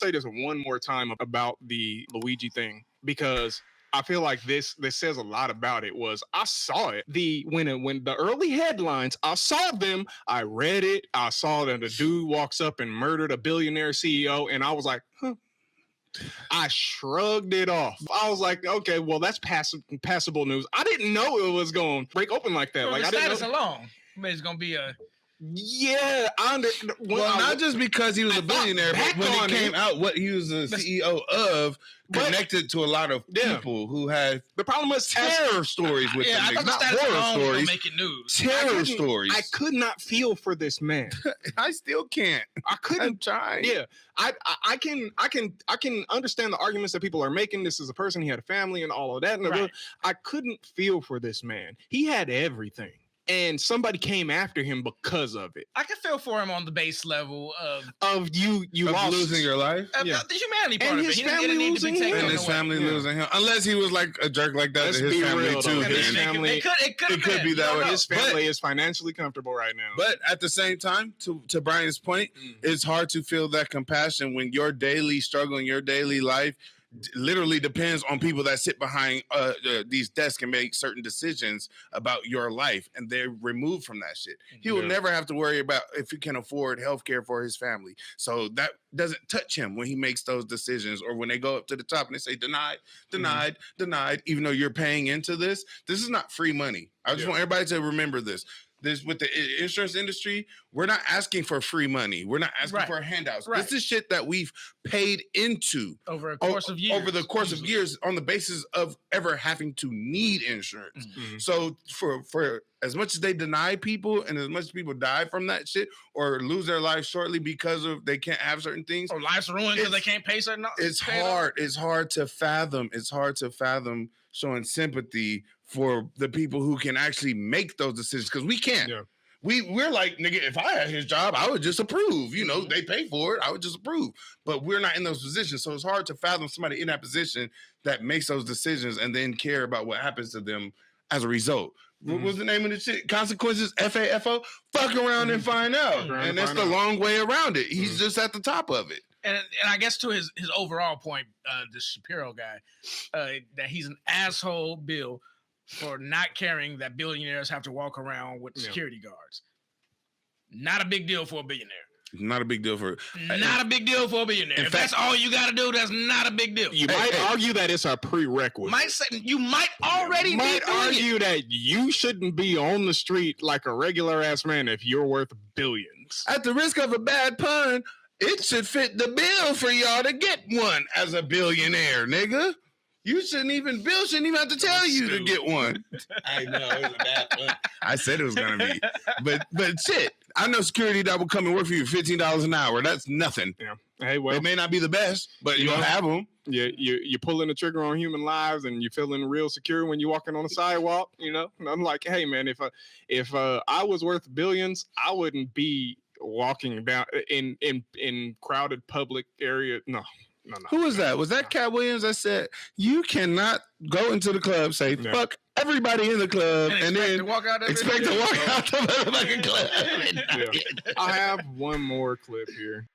say this one more time about the Luigi thing because I feel like this says a lot about it. Was I saw it when the early headlines, I saw them, I read it, I saw that the dude walks up and murdered a billionaire CEO, and I was like, huh. I shrugged it off. I was like, okay, well, that's passable news. I didn't know it was going to break open like that. Well, like, the I didn't status know. alone, I mean, it's going to be a... Yeah, not just because he was a billionaire, but when it came out what he was the CEO of, connected to a lot of people who had the problem was terror stories with them. Not horror stories, making news. Terror stories. I could not feel for this man. I still can't. I couldn't. I'm trying. Yeah, I can understand the arguments that people are making. This is a person, he had a family and all of that. And I couldn't feel for this man. He had everything. And somebody came after him because of it. I can feel for him on the base level of you lost, losing your life, the humanity part and of his it. Family losing him. And his family losing him, unless he was like a jerk like that. Let's to his family real, too. His family, it could be that way. His family is financially comfortable right now. But at the same time, to Brian's point, it's hard to feel that compassion when your daily struggle in your daily life literally depends on people that sit behind these desks and make certain decisions about your life, and they're removed from that shit. He will never have to worry about if he can afford healthcare for his family. So that doesn't touch him when he makes those decisions, or when they go up to the top and they say denied, even though you're paying into this. This is not free money. I just want everybody to remember this. This with the insurance industry, we're not asking for free money. We're not asking for handouts. This is shit that we've paid into over a course of years. Over the course of years, on the basis of ever having to need insurance. So for as much as they deny people, and as much as people die from that shit or lose their lives shortly because of they can't have certain things, or lives ruined because they can't pay certain. It's hard. It's hard to fathom. It's hard to fathom showing sympathy for the people who can actually make those decisions, because we can't. Yeah. We're like, nigga, if I had his job, I would just approve. You know, they pay for it, I would just approve. But we're not in those positions, so it's hard to fathom somebody in that position that makes those decisions and then care about what happens to them as a result. What was the name of the shit? Consequences, FAFO? Fuck around and find out. And that's the long way around it. He's just at the top of it. And I guess to his overall point, the Shapiro guy, that he's an asshole, Bill, for not caring that billionaires have to walk around with security guards. Not a big deal for a billionaire. Not a big deal for Not a big deal for a billionaire. If that's all you got to do, that's not a big deal. You might argue that it's a prerequisite. You might already argue that you shouldn't be on the street like a regular ass man if you're worth billions. At the risk of a bad pun, it should fit the bill for y'all to get one as a billionaire, nigga. Bill shouldn't even have to tell you to get one. I know, it was a bad one. I said it was going to be. But shit, I know security that will come and work for you $15 an hour. That's nothing. Yeah. Hey, well, it may not be the best, but you'll have them. You're pulling the trigger on human lives, and you're feeling real secure when you're walking on the sidewalk, you know? And I'm like, hey, man, if I was worth billions, I wouldn't be walking down in crowded public area. No. Who was that? Was that Cat Williams that said you cannot go into the club, say fuck everybody in the club, and then expect to walk out the motherfucking club? I have one more clip here.